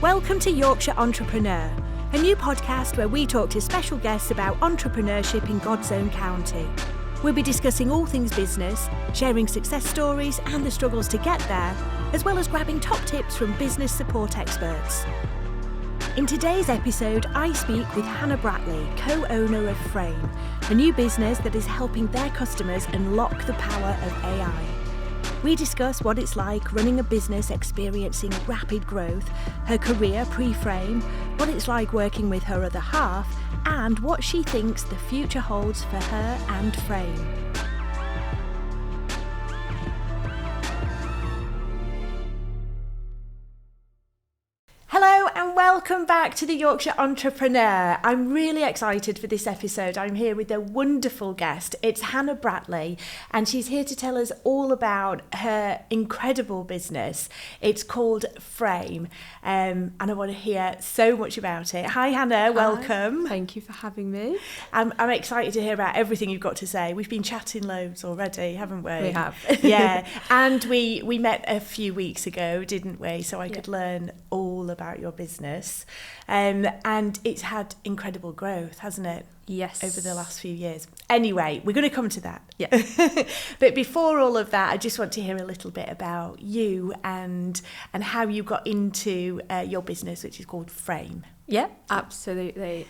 Welcome to Yorkshire Entrepreneur, a new podcast where we talk to special guests about entrepreneurship in God's own county. We'll be discussing all things business, sharing success stories and the struggles to get there, as well as grabbing top tips from business support experts. In today's episode, I speak with Hannah Bratley, co-owner of Frame, a new business that is helping their customers unlock the power of AI. We discuss what it's like running a business experiencing rapid growth, her career pre-Frame, what it's like working with her other half, and what she thinks the future holds for her and Frame. Hello and welcome back to the Yorkshire Entrepreneur. I'm really excited for this episode. I'm here with a wonderful guest. It's Hannah Bratley, and she's here to tell us all about her incredible business. It's called Frame, and I want to hear so much about it. Hi Hannah, welcome. Hi. Thank you for having me. I'm excited to hear about everything you've got to say. We've been chatting loads already, haven't we? We have. Yeah, and we met a few weeks ago, didn't we? So I could learn all about your business, and it's had incredible growth, hasn't it? Yes. Over the last few years. Anyway, we're going to come to that. Yeah. But before all of that, I just want to hear a little bit about you and how you got into your business, which is called Frame. Yeah, absolutely.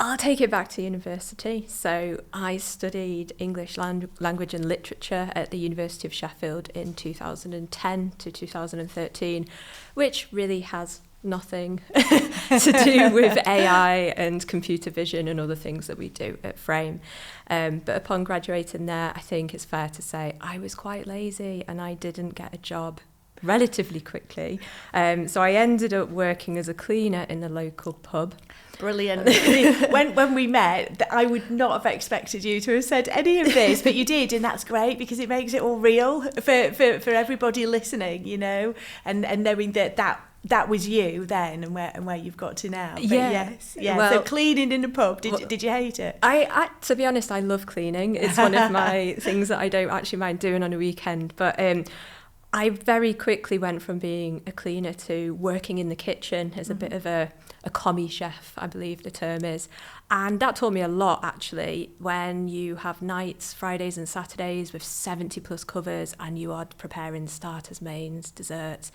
I'll take it back to university. So I studied English language and literature at the University of Sheffield in 2010 to 2013, which really has nothing to do with AI and computer vision and other things that we do at Frame. But upon graduating there, I think it's fair to say I was quite lazy and I didn't get a job relatively quickly. So I ended up working as a cleaner in the local pub. Brilliant. when we met, I would not have expected you to have said any of this, but you did, and that's great because it makes it all real for everybody listening, you know, and knowing that was you then and where you've got to now. But yes. Well, so cleaning in a pub, did you hate it? I to be honest, I love cleaning. It's one of my things that I don't actually mind doing on a weekend, but I very quickly went from being a cleaner to working in the kitchen as a bit of a commie chef, I believe the term is. And that taught me a lot, actually, when you have nights, Fridays and Saturdays with 70 plus covers and you are preparing starters, mains, desserts.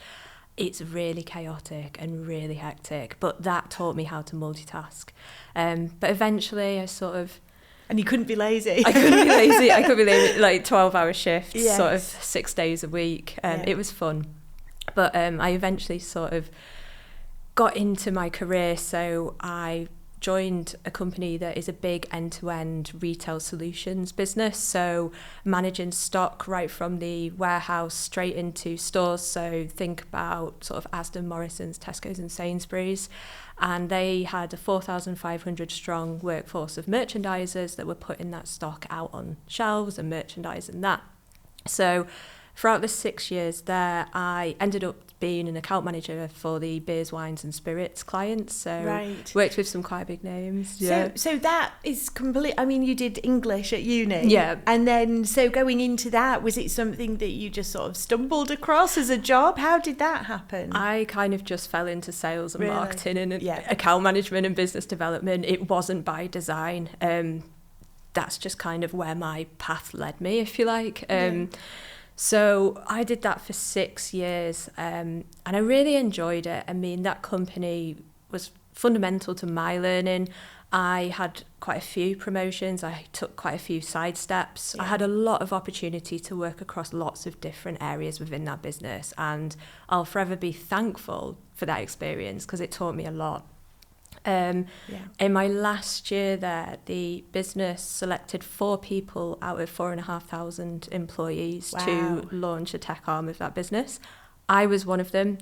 It's really chaotic and really hectic, but that taught me how to multitask. But eventually I sort of... And you couldn't be lazy. I couldn't be lazy. I could be lazy, like 12-hour shifts, yes. Sort of 6 days a week. It was fun. But I eventually sort of got into my career. So I joined a company that is a big end-to-end retail solutions business. So managing stock right from the warehouse straight into stores. So think about sort of Asda, Morrison's, Tesco's and Sainsbury's. And they had a 4,500 strong workforce of merchandisers that were putting that stock out on shelves and merchandising that. So throughout the 6 years there, I ended up being an account manager for the beers, wines and spirits clients. So worked with some quite big names. Yeah. So that is complete. I mean, you did English at uni. Yeah. And then, so going into that, was it something that you just sort of stumbled across as a job? How did that happen? I kind of just fell into sales and marketing and account management and business development. It wasn't by design. That's just kind of where my path led me, if you like. So I did that for 6 years and I really enjoyed it. I mean, that company was fundamental to my learning. I had quite a few promotions. I took quite a few side steps. I had a lot of opportunity to work across lots of different areas within that business. And I'll forever be thankful for that experience because it taught me a lot. In my last year there, the business selected 4 people out of 4,500 employees to launch a tech arm of that business. I was one of them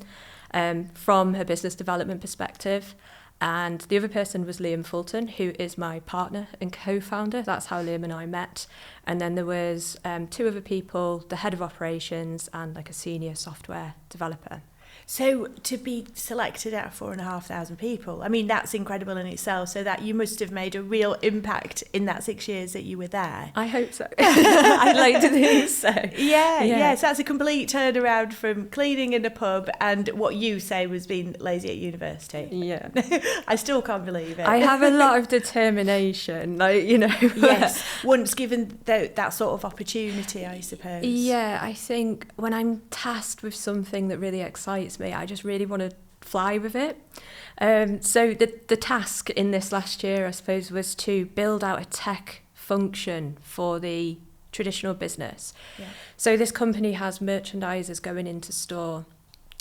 from a business development perspective. And the other person was Liam Fulton, who is my partner and co-founder. That's how Liam and I met. And then there was 2 other people, the head of operations and like a senior software developer. So to be selected out of 4,500 people, I mean, that's incredible in itself. So that you must have made a real impact in that 6 years that you were there. I hope so. I'd like to think so. Yeah. So that's a complete turnaround from cleaning in a pub and what you say was being lazy at university. Yeah. I still can't believe it. I have a lot of determination, Yes, once given that sort of opportunity, I suppose. Yeah, I think when I'm tasked with something that really excites me, I just really want to fly with it. So the task in this last year, I suppose, was to build out a tech function for the traditional business. Yeah. So this company has merchandisers going into store.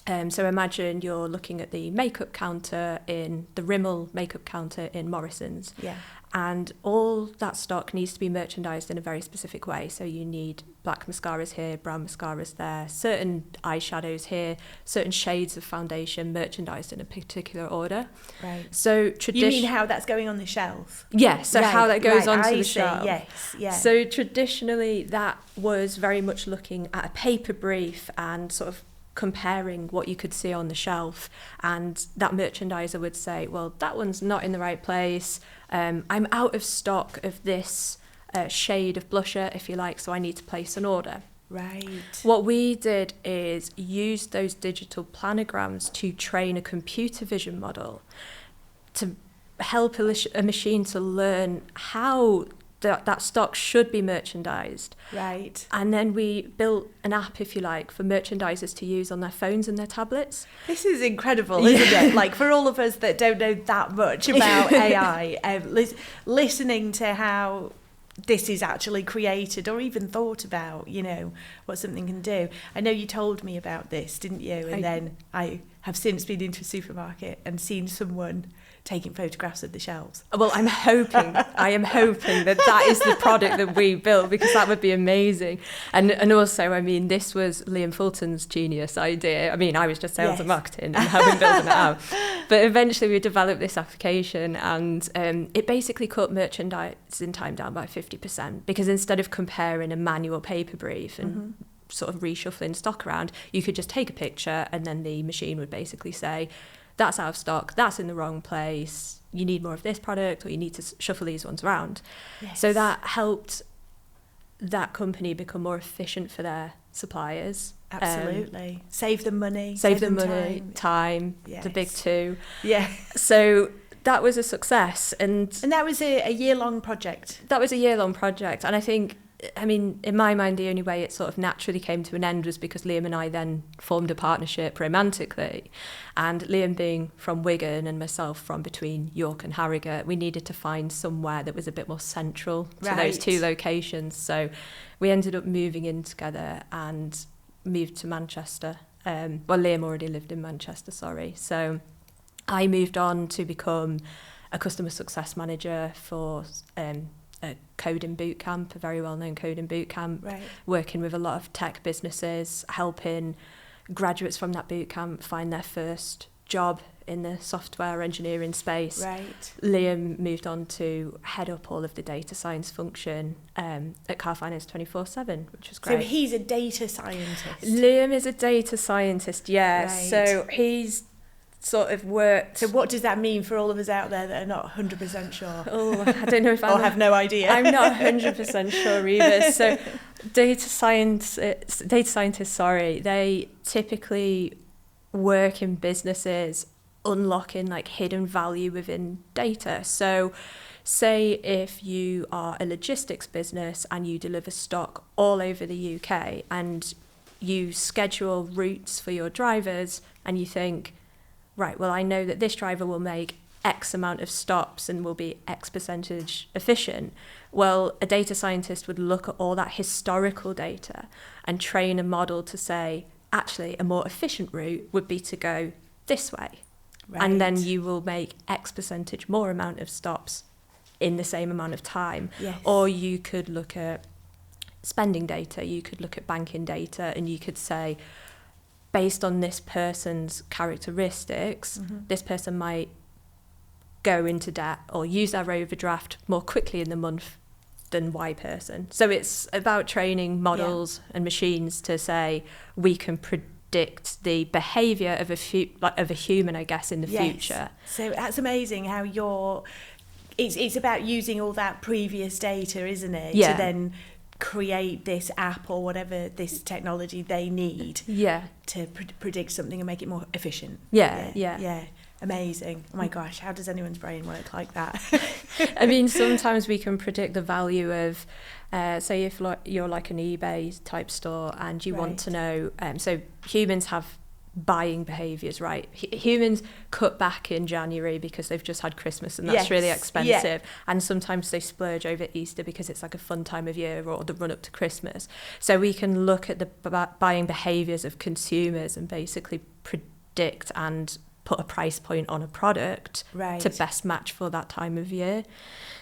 So imagine you're looking at the makeup counter in the Rimmel makeup counter in Morrison's. Yeah. And all that stock needs to be merchandised in a very specific way. So you need black mascaras here, brown mascaras there, certain eyeshadows here, certain shades of foundation merchandised in a particular order. Right. So you mean how that's going on the shelf? Yeah, so right, how that goes right, onto I the see, shelf. Yes, yeah. So traditionally that was very much looking at a paper brief and sort of comparing what you could see on the shelf, and that merchandiser would say, well, that one's not in the right place, I'm out of stock of this shade of blusher, if you like, so I need to place an order. Right. What we did is use those digital planograms to train a computer vision model to help a machine to learn how that stock should be merchandised. Right. And then we built an app, if you like, for merchandisers to use on their phones and their tablets. This is incredible, isn't it? Like, for all of us that don't know that much about AI, listening to how this is actually created or even thought about, what something can do. I know you told me about this, didn't you? And then I have since been into a supermarket and seen someone taking photographs of the shelves. Well, I am hoping that is the product that we built, because that would be amazing. And also, I mean, this was Liam Fulton's genius idea. I mean, I was just sales and marketing and helping building it out. But eventually we developed this application, and it basically cut merchandising time down by 50%, because instead of comparing a manual paper brief and sort of reshuffling stock around, you could just take a picture and then the machine would basically say, that's out of stock, that's in the wrong place, you need more of this product, or you need to shuffle these ones around. Yes. So that helped that company become more efficient for their suppliers. Absolutely. Save them money. Save them money, time, yes. The big two. Yeah. So that was a success. And that was a year-long project. That was a year-long project. And I think, I mean, in my mind, the only way it sort of naturally came to an end was because Liam and I then formed a partnership romantically. And Liam being from Wigan and myself from between York and Harrogate, we needed to find somewhere that was a bit more central to those two locations. So we ended up moving in together and moved to Manchester. Well, Liam already lived in Manchester, sorry. So I moved on to become a customer success manager for a coding bootcamp, a very well-known coding bootcamp, working with a lot of tech businesses, helping graduates from that bootcamp find their first job in the software engineering space. Right. Liam moved on to head up all of the data science function at Car Finance 24/7, which was great. So he's a data scientist? Liam is a data scientist, yeah. Right. So he's sort of worked. So what does that mean for all of us out there that are not 100% sure? Oh, I don't know if I have no idea. I'm not 100% sure either. So data scientists, they typically work in businesses unlocking like hidden value within data. So say if you are a logistics business and you deliver stock all over the UK and you schedule routes for your drivers and you think, right, well, I know that this driver will make X amount of stops and will be X percentage efficient. Well, a data scientist would look at all that historical data and train a model to say, actually, a more efficient route would be to go this way. Right. And then you will make X percentage more amount of stops in the same amount of time. Yes. Or you could look at spending data, you could look at banking data, and you could say, based on this person's characteristics, this person might go into debt or use their overdraft more quickly in the month than Y person. So it's about training models and machines to say we can predict predict the behaviour of a human, I guess, in the future. So that's amazing how it's about using all that previous data, isn't it? Yeah. To then create this app or whatever this technology they need to predict something and make it more efficient. Yeah. Amazing. Oh my gosh, how does anyone's brain work like that? I mean, sometimes we can predict the value of, say if you're like an eBay type store and you want to know, so humans have buying behaviours, right? Humans cut back in January because they've just had Christmas and that's really expensive. And sometimes they splurge over Easter because it's like a fun time of year, or the run up to Christmas. So we can look at the buying behaviours of consumers and basically predict and put a price point on a product to best match for that time of year.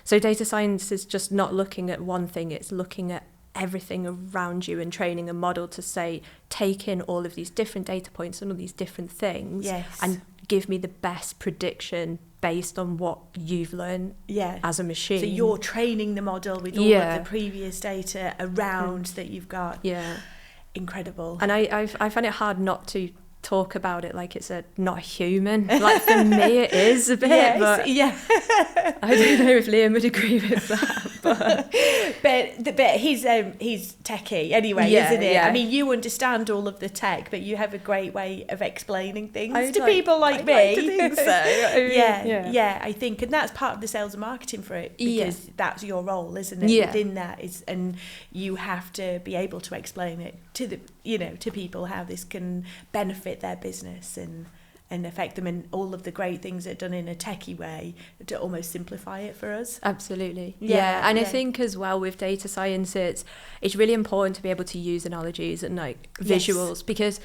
So data science is just not looking at one thing, it's looking at everything around you and training a model to say, take in all of these different data points and all these different things and give me the best prediction based on what you've learned as a machine. So you're training the model with all of the previous data around that you've got. Incredible. And I find it hard not to talk about it like it's not a human. Like for me it is a bit, but I don't know if Liam would agree with that. But he's techie anyway, isn't it? I mean, you understand all of the tech, but you have a great way of explaining things to people like me. Like to think so. I mean, I think, and that's part of the sales and marketing for it, because that's your role, isn't it? Within that and you have to be able to explain it to to people how this can benefit their business and affect them, and all of the great things that are done in a techie way to almost simplify it for us. Absolutely. And I think as well with data science, it's really important to be able to use analogies and like visuals, because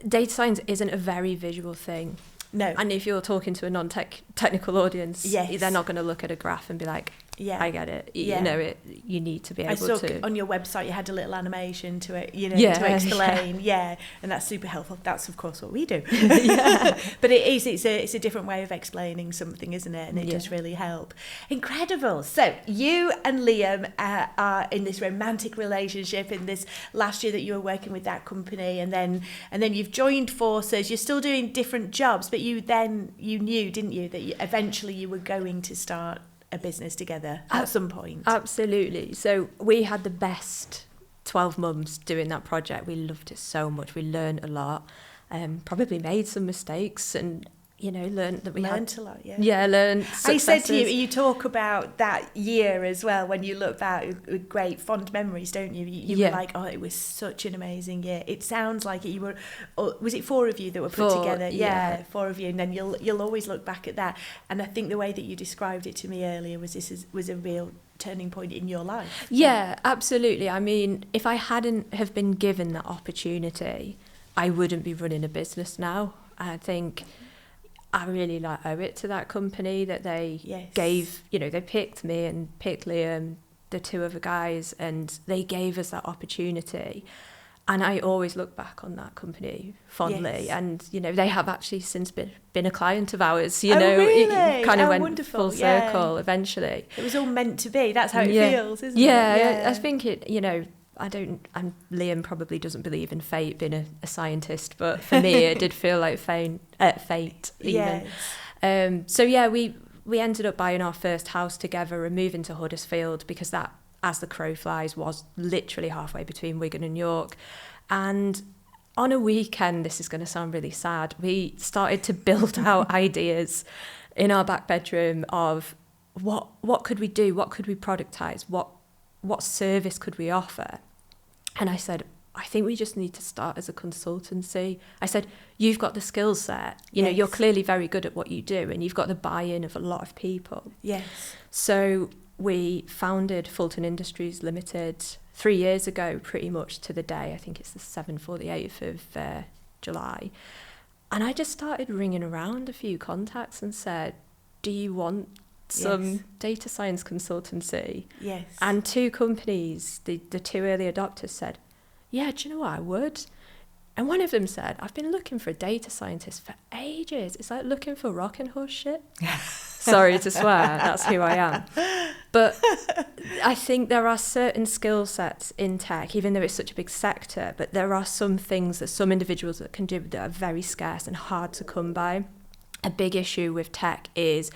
data science isn't a very visual thing. No. And if you're talking to a non-technical audience, they're not going to look at a graph and be like, I get it. You know, you need to be able to. I saw on your website you had a little animation to it, to explain. And that's super helpful. That's of course what we do. But it's a different way of explaining something, isn't it? And it does really help. Incredible. So you and Liam are in this romantic relationship in this last year that you were working with that company, and then you've joined forces. You're still doing different jobs, but you knew, didn't you, that eventually you were going to start a business together at some point. Absolutely. So we had the best 12 months doing that project. We loved it so much. We learned a lot, probably made some mistakes, and learned that we learned a lot. Learned successes. I said to you talk about that year as well when you look back with great fond memories, don't you? You were like, oh, it was such an amazing year. It sounds like it. You were, was it 4 of you that were put together? 4 of you, and then you'll always look back at that. And I think the way that you described it to me earlier was a real turning point in your life. Yeah, absolutely. I mean, if I hadn't have been given that opportunity, I wouldn't be running a business now. I think I really owe it to that company that they gave, they picked me and picked Liam, the 2 other guys, and they gave us that opportunity. And I always look back on that company fondly. And, they have actually since been a client of ours, really? It kind of went wonderful. full circle eventually. It was all meant to be. That's how it feels, isn't it? Yeah, I think it, and Liam probably doesn't believe in fate, being a scientist, but for me it did feel like fate even. We ended up buying our first house together and moving to Huddersfield, because that, as the crow flies, was literally halfway between Wigan and York. And on a weekend, this is going to sound really sad, we started to build out ideas in our back bedroom of what could we do, what could we productize, what service could we offer. And I said, I think we just need to start as a consultancy. I said, you've got the skill set. You're clearly very good at what you do, and you've got the buy-in of a lot of people. Yes. So we founded Fulton Industries Limited 3 years ago, pretty much to the day. I think it's the 7th or the 8th of July. And I just started ringing around a few contacts and said, do you want some data science consultancy? Yes. And 2 companies, the 2 early adopters, said, yeah, do you know what, I would. And one of them said, I've been looking for a data scientist for ages. It's like looking for rock and horse shit. Sorry to swear, that's who I am. But I think there are certain skill sets in tech, even though it's such a big sector, but there are some things that some individuals that can do that are very scarce and hard to come by. A big issue with tech is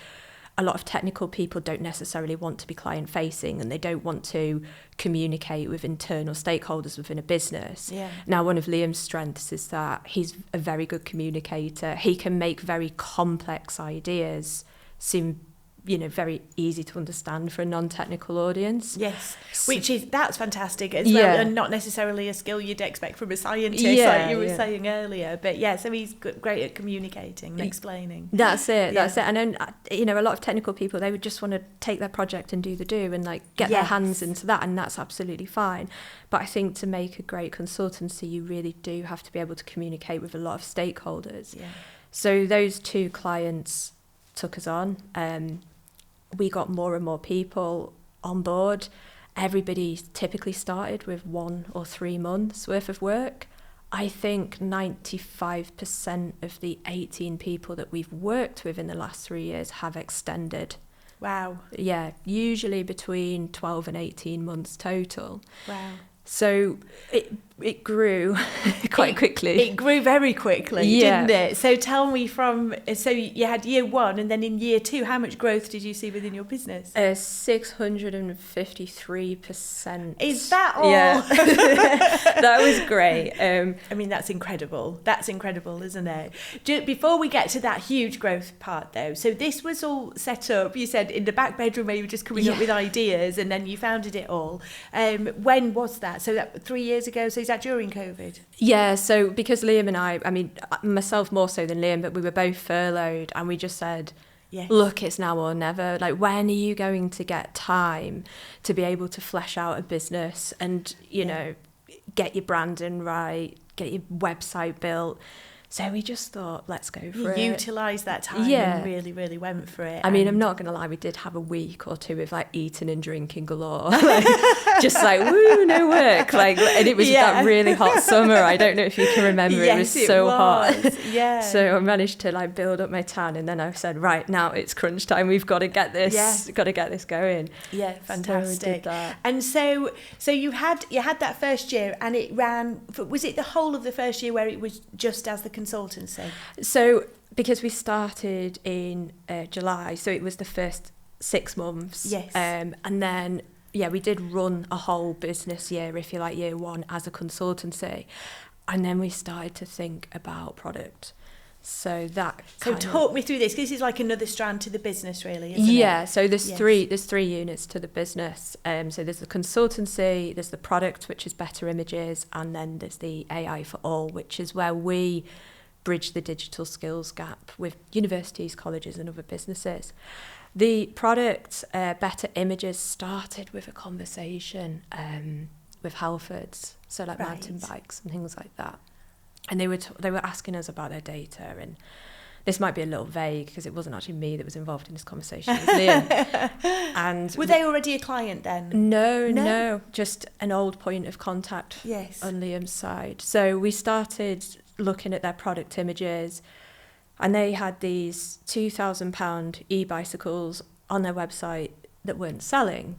a lot of technical people don't necessarily want to be client-facing, and they don't want to communicate with internal stakeholders within a business. Yeah. Now, one of Liam's strengths is that he's a very good communicator. He can make very complex ideas seem, very easy to understand for a non-technical audience. Yes, that's fantastic as well, and not necessarily a skill you'd expect from a scientist, like you were saying earlier. But so he's great at communicating and explaining. That's it. And then, a lot of technical people, they would just want to take their project and do the do and get their hands into that, and that's absolutely fine. But I think to make a great consultancy, you really do have to be able to communicate with a lot of stakeholders. Yeah. So those 2 clients took us on. We got more and more people on board. Everybody typically started with 1 or 3 months worth of work. I think 95% of the 18 people that we've worked with in the last 3 years have extended. Wow. Yeah, usually between 12 and 18 months total. Wow. So it grew quite quickly. It grew very quickly, didn't it? So tell me so you had year 1, and then in year 2, how much growth did you see within your business? 653%. Is that all? Yeah. That was great. That's incredible. That's incredible, isn't it? Before we get to that huge growth part, though, so this was all set up, you said, in the back bedroom where you were just coming up with ideas, and then you founded it all. When was that? So that 3 years ago, so is that during COVID? Yeah, so because Liam and I myself more so than Liam, but we were both furloughed, and we just said, look, it's now or never. When are you going to get time to be able to flesh out a business and, get your branding right, get your website built? So we just thought, let's go for it. Utilised that time and really, really went for it. I'm not going to lie, we did have a week or 2 of eating and drinking galore. Woo, no work. And it was that really hot summer. I don't know if you can remember, it was so hot. Yeah. So I managed to build up my tan, and then I said, right, now it's crunch time. We've got to get this, going. Yeah, fantastic. So we did that. And so you had that first year, and it ran, was it the whole of the first year where it was just as the consultancy? So because we started in July, so it was the first 6 months. Yes. And then we did run a whole business year, if you like, year 1 as a consultancy, and then we started to think about product. So talk me through this. This is like another strand to the business, really, isn't it? Yeah. So there's three units to the business. So there's the consultancy, there's the product, which is Better Images, and then there's the AI for All, which is where we bridge the digital skills gap with universities, colleges, and other businesses. The product, Better Images, started with a conversation with Halfords, so mountain bikes and things like that. And they were asking us about their data, and this might be a little vague because it wasn't actually me that was involved in this conversation with Liam. And were they already a client then? No, just an old point of contact on Liam's side. So we started looking at their product images, and they had these £2,000 e-bicycles on their website that weren't selling.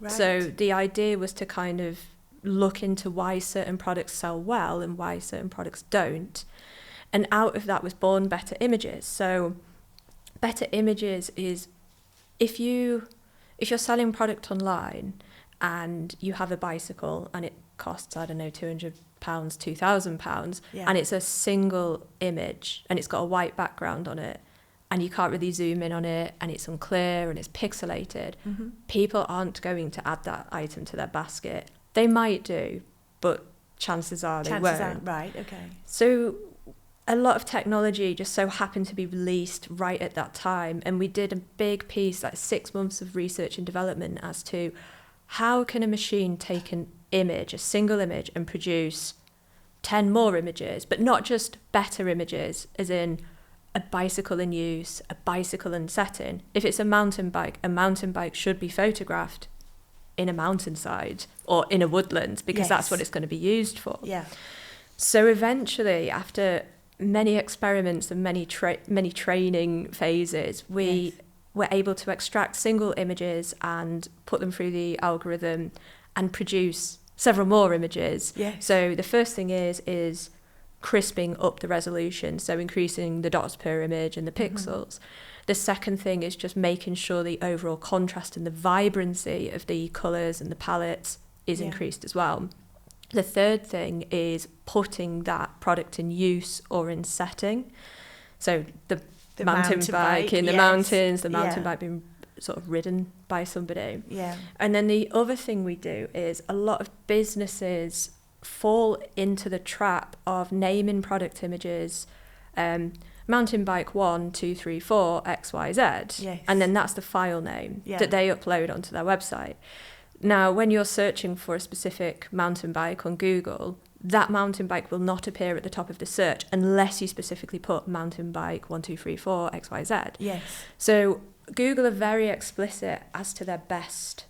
Right. So the idea was to kind of look into why certain products sell well and why certain products don't. And out of that was born Better Images. So Better Images is if you're selling product online and you have a bicycle and it costs, £200, £2,000, and it's a single image and it's got a white background on it and you can't really zoom in on it and it's unclear and it's pixelated, people aren't going to add that item to their basket. They might do, but chances are they won't. Right, okay. So a lot of technology just so happened to be released right at that time, and we did a big piece, 6 months of research and development as to how can a machine take an image, a single image, and produce 10 more images, but not just better images, as in a bicycle in use, a bicycle in setting. If it's a mountain bike should be photographed in a mountainside or in a woodland, because that's what it's going to be used for. Yeah. So eventually, after many experiments and many training phases, we we're able to extract single images and put them through the algorithm and produce several more images. Yes. So the first thing is crisping up the resolution, so increasing the dots per image and the pixels. The second thing is just making sure the overall contrast and the vibrancy of the colours and the palettes is increased as well. The third thing is putting that product in use or in setting. So the mountain bike in the mountains, the mountain bike being sort of ridden by somebody. Yeah. And then the other thing we do is a lot of businesses fall into the trap of naming product images, mountain bike 1, 2, 3, 4, XYZ. Yes. And then that's the file name that they upload onto their website. Now, when you're searching for a specific mountain bike on Google, that mountain bike will not appear at the top of the search unless you specifically put mountain bike 1, 2, 3, 4, XYZ. Yes. So Google are very explicit as to their best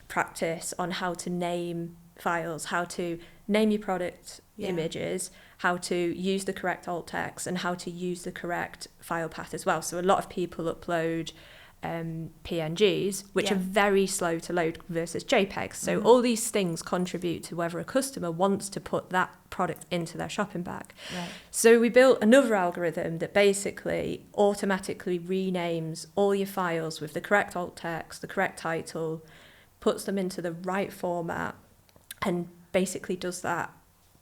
practice on how to name files, how to name your product images, how to use the correct alt text, and how to use the correct file path as well. So a lot of people upload PNGs, which are very slow to load versus JPEGs. So all these things contribute to whether a customer wants to put that product into their shopping bag. Right. So we built another algorithm that basically automatically renames all your files with the correct alt text, the correct title, puts them into the right format, and basically does that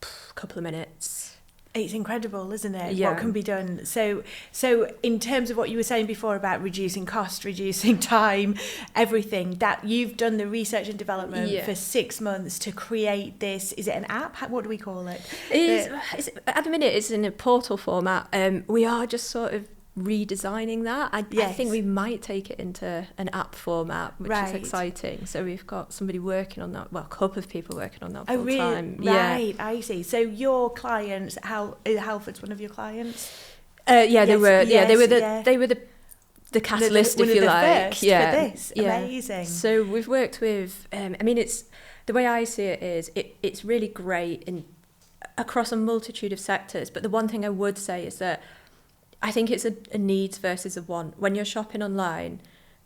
a couple of minutes. It's incredible, isn't it? Yeah. What can be done. So in terms of what you were saying before about reducing cost, reducing time, everything, that you've done the research and development for 6 months to create this. Is it an app? What do we call it? At the minute, it's in a portal format. We are just sort of redesigning that. I think we might take it into an app format, which is exciting. So we've got somebody working on that, well, a couple of people working on that full time. Right, I see. So your clients, Halford's one of your clients? They were the catalyst, if you like. For this. Amazing. So we've worked with, it's the way I see it is it's really great across a multitude of sectors. But the one thing I would say is that I think it's a needs versus a want. When you're shopping online,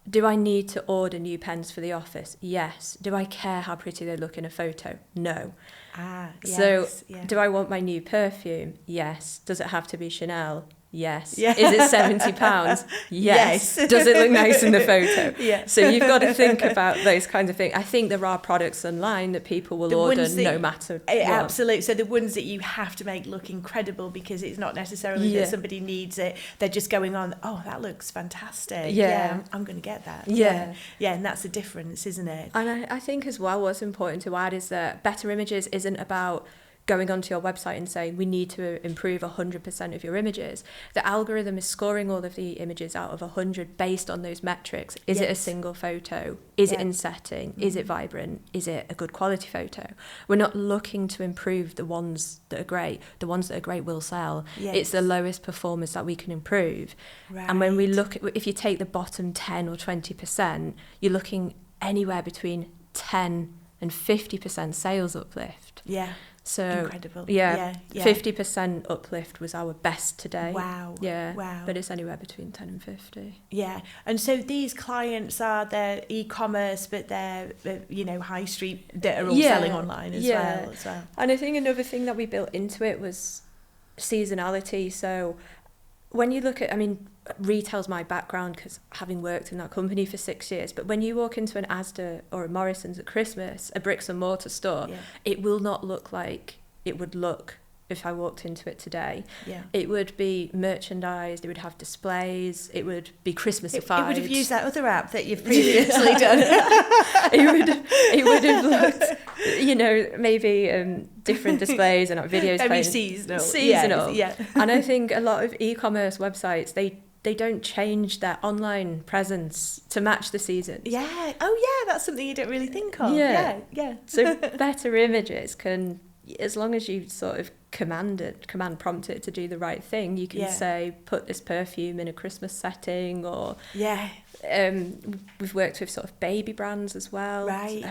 do I need to order new pens for the office? Yes. Do I care how pretty they look in a photo? No. Do I want my new perfume? Yes. Does it have to be Chanel? Yes. Yeah. Is it £70? Yes. Does it look nice in the photo? Yeah. So you've got to think about those kinds of things. I think there are products online that people will order no matter what. Absolutely. So the ones that you have to make look incredible because it's not necessarily that somebody needs it. They're just going on, oh, that looks fantastic. Yeah, I'm going to get that. Yeah, and that's the difference, isn't it? And I think as well what's important to add is that better images isn't about going onto your website and saying we need to improve 100% of your images. The algorithm is scoring all of the images out of 100 based on those metrics. Is it a single photo? Is it in setting? Is it vibrant? Is it a good quality photo? We're not looking to improve the ones that are great. The ones that are great will sell. It's the lowest performance that we can improve. Right. And when we look at, if you take the bottom 10 or 20%, you're looking anywhere between 10 and 50% sales uplift. Yeah. So incredible. 50% uplift was our best today. Wow. Yeah. Wow. But it's anywhere between 10 and 50. Yeah. And so these clients are their e-commerce, but they're high street that are all selling online as well. And I think another thing that we built into it was seasonality. So when you look at, retail's my background because having worked in that company for 6 years, but when you walk into an Asda or a Morrison's at Christmas, a bricks and mortar store, it will not look like it would look if I walked into it today. Yeah. It would be merchandised, it would have displays, it would be Christmasified. It would have used that other app that you've previously done. it would have looked, maybe different displays and videos playing. Seasonal. Yeah. And I think a lot of e-commerce websites, they don't change their online presence to match the season. Yeah. Oh, yeah, that's something you don't really think of. Yeah. So better images can, as long as you sort of command prompt it to do the right thing, you can say, put this perfume in a Christmas setting, or we've worked with sort of baby brands as well. Right.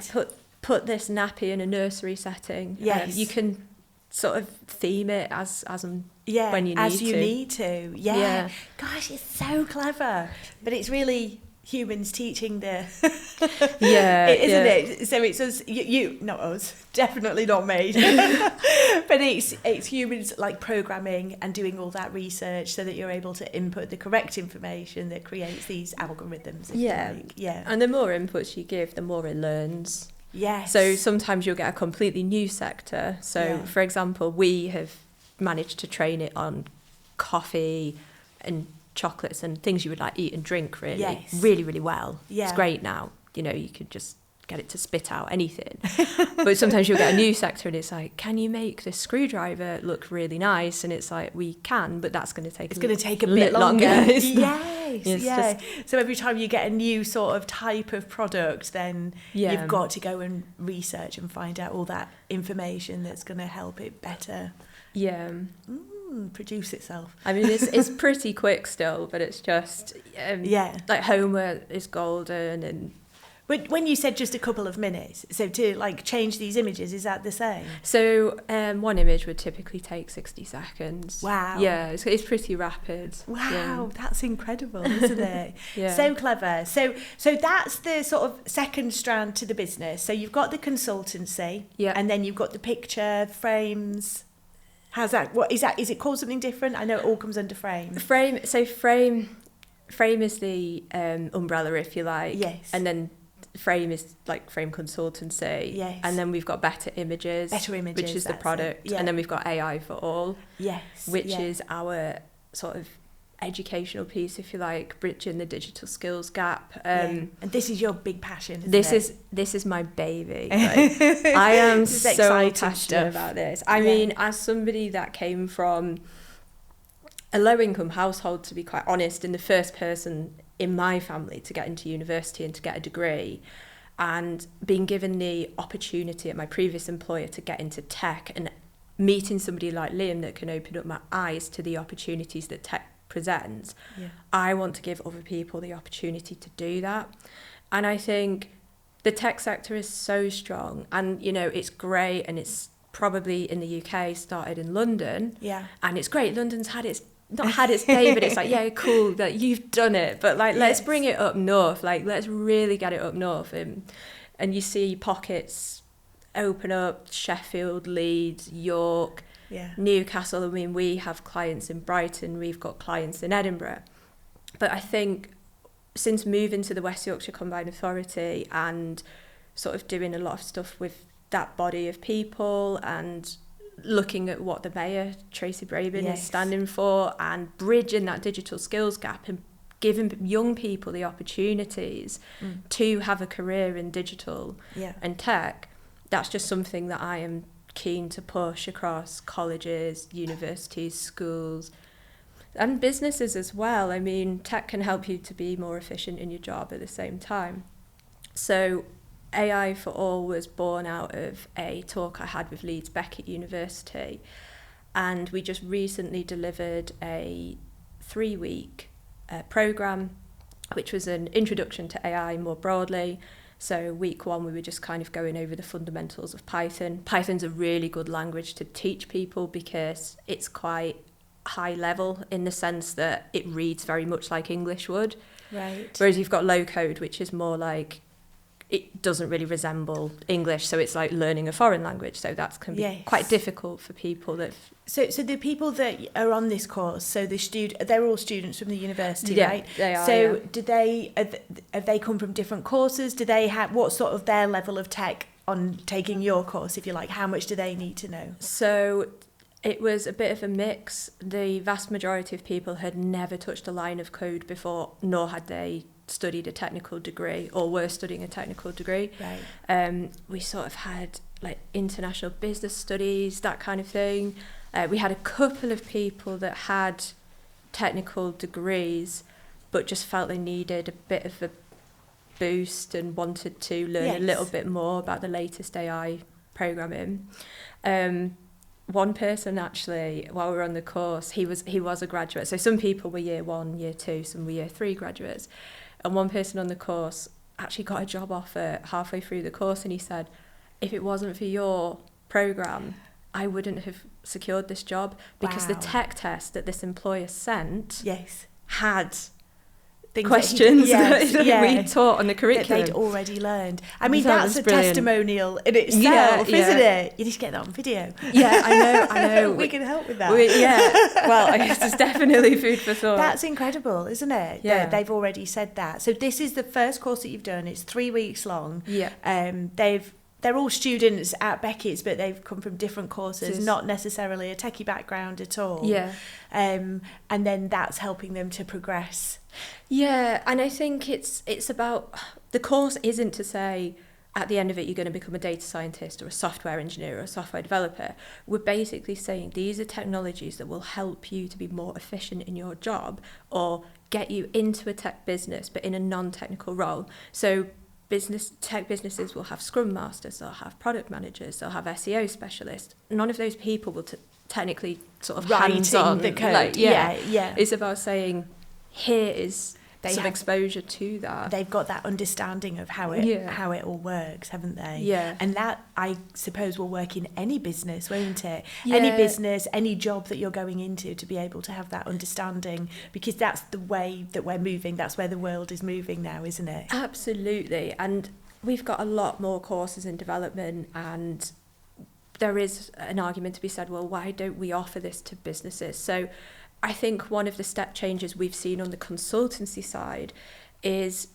Put this nappy in a nursery setting. Yes. You can sort of theme it as when you need to. As you need to. Yeah. Gosh, it's so clever. But it's really humans teaching the isn't it? So it's us, you not us, definitely not me, but it's humans like programming and doing all that research so that you're able to input the correct information that creates these algorithms. And the more inputs you give, the more it learns. Yes. So sometimes you'll get a completely new sector. So for example, we have managed to train it on coffee and chocolates and things you would like eat and drink really, really well. It's great now. You know, you could just get it to spit out anything. But sometimes you'll get a new sector and it's like, can you make this screwdriver look really nice? And it's like, we can, but that's going to take a bit longer. Yes. So every time you get a new sort of type of product, then you've got to go and research and find out all that information that's going to help it better produce itself. I mean, it's pretty quick still, but it's just like Homer is golden. And when you said just a couple of minutes, so to like change these images, is that the same? So one image would typically take 60 seconds. Wow. Yeah, it's pretty rapid. Wow, that's incredible, isn't it? So clever. So that's the sort of second strand to the business. So you've got the consultancy, and then you've got the picture frames. How's that? What is that? Is it called something different? I know it all comes under frame. Frame is the umbrella, if you like. Yes. And then frame is like frame consultancy. Yes. And then we've got better images, which is the product. And then we've got AI for all. Yes. Which is our sort of educational piece, if you like, bridging the digital skills gap. And this is your big passion, isn't it? This is my baby. Like, I am so passionate about this. I mean, as somebody that came from a low-income household, to be quite honest, and the first person in my family to get into university and to get a degree, and being given the opportunity at my previous employer to get into tech, and meeting somebody like Liam that can open up my eyes to the opportunities that tech presents, I want to give other people the opportunity to do that. And I think the tech sector is so strong, and you know, it's great, and it's probably in the UK started in London, and it's great. London's not had its day, but it's like, cool that you've done it, but like let's bring it up north, like let's really get it up north. And you see pockets open up: Sheffield, Leeds, York, Newcastle. I mean, we have clients in Brighton, we've got clients in Edinburgh. But I think since moving to the West Yorkshire Combined Authority and sort of doing a lot of stuff with that body of people and looking at what the Mayor, Tracy Brabin, is standing for, and bridging that digital skills gap and giving young people the opportunities to have a career in digital and tech, that's just something that I am keen to push across colleges, universities, schools, and businesses as well. I mean, tech can help you to be more efficient in your job at the same time. So AI for All was born out of a talk I had with Leeds Beckett University, and we just recently delivered a 3-week programme, which was an introduction to AI more broadly. So week 1, we were just kind of going over the fundamentals of Python. Python's a really good language to teach people because it's quite high level in the sense that it reads very much like English would. Right. Whereas you've got low code, which is more like, it doesn't really resemble English, so it's like learning a foreign language. So that can be quite difficult for people that. So the people that are on this course, so they're all students from the university, right? They are. So do they have they come from different courses? Do they have what sort of their level of tech on taking your course, if you like? How much do they need to know? So it was a bit of a mix. The vast majority of people had never touched a line of code before, nor had they studied a technical degree or were studying a technical degree. Right. We sort of had like international business studies, that kind of thing. We had a couple of people that had technical degrees but just felt they needed a bit of a boost and wanted to learn a little bit more about the latest AI programming. One person actually, while we were on the course, he was a graduate. So some people were year 1, year 2, some were year 3 graduates. And one person on the course actually got a job offer halfway through the course, and he said, if it wasn't for your programme, I wouldn't have secured this job, because the tech test that this employer sent had things questions that we taught on the curriculum that they'd already learned. I mean, that's a brilliant testimonial in itself, isn't it? You need to get that on video. Yeah, I know. We can help with that. Well, I guess it's definitely food for thought. That's incredible, isn't it? Yeah. They've already said that. So this is the first course that you've done. It's 3 weeks long. Yeah. They're all students at Beckett's, but they've come from different courses, not necessarily a techie background at all. Yeah. And then that's helping them to progress. Yeah, and I think it's about, the course isn't to say at the end of it you're going to become a data scientist or a software engineer or a software developer. We're basically saying these are technologies that will help you to be more efficient in your job or get you into a tech business but in a non-technical role. So tech businesses will have scrum masters, they'll have product managers, they'll have SEO specialists. None of those people will technically sort of hands-on the code. Like, Yeah. It's about saying, here is some exposure to that. They've got that understanding of how it all works, haven't they? Yeah. And that, I suppose, will work in any business, won't it? Yeah. Any business, any job that you're going into, to be able to have that understanding, because that's the way that we're moving. That's where the world is moving now, isn't it? Absolutely. And we've got a lot more courses in development, and there is an argument to be said, well, why don't we offer this to businesses? So I think one of the step changes we've seen on the consultancy side is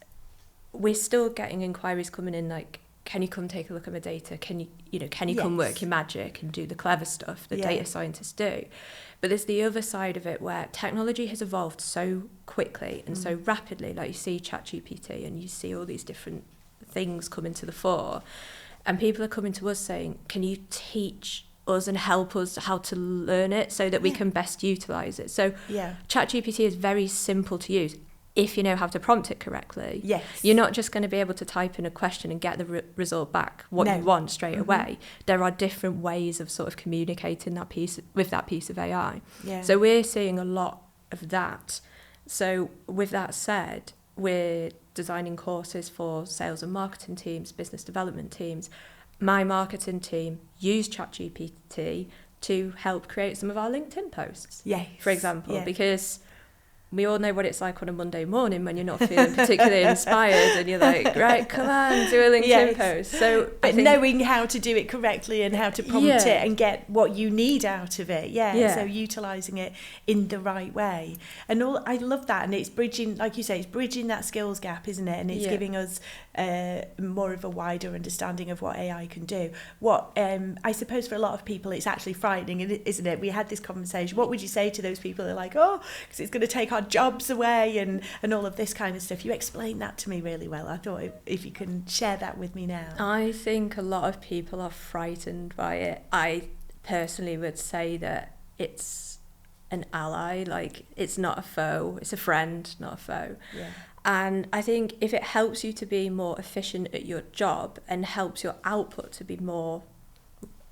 we're still getting inquiries coming in like, can you come take a look at my data? Can you come work your magic and do the clever stuff that data scientists do? But there's the other side of it where technology has evolved so quickly and so rapidly. Like you see ChatGPT and you see all these different things coming to the fore, and people are coming to us saying, can you teach us and help us how to learn it so that we can best utilize it? So ChatGPT is very simple to use if you know how to prompt it correctly. Yes. You're not just going to be able to type in a question and get the result back what you want straight away. There are different ways of sort of communicating that piece of AI. Yeah. So we're seeing a lot of that. So with that said, we're designing courses for sales and marketing teams, business development teams. My marketing team used ChatGPT to help create some of our LinkedIn posts, for example, because we all know what it's like on a Monday morning when you're not feeling particularly inspired and you're like, right, come on, do a LinkedIn post. So but knowing how to do it correctly and how to prompt it and get what you need out of it. So utilising it in the right way. And I love that. And it's bridging, like you say, it's bridging that skills gap, isn't it? And it's giving us more of a wider understanding of what AI can do. What I suppose for a lot of people it's actually frightening, isn't it? We had this conversation. What would you say to those people that are like, oh, because it's going to take our jobs away and all of this kind of stuff? You explained that to me really well. I thought if you can share that with me now. I think a lot of people are frightened by it. I personally would say that it's an ally, like it's not a foe, it's a friend, not a foe. And I think if it helps you to be more efficient at your job and helps your output to be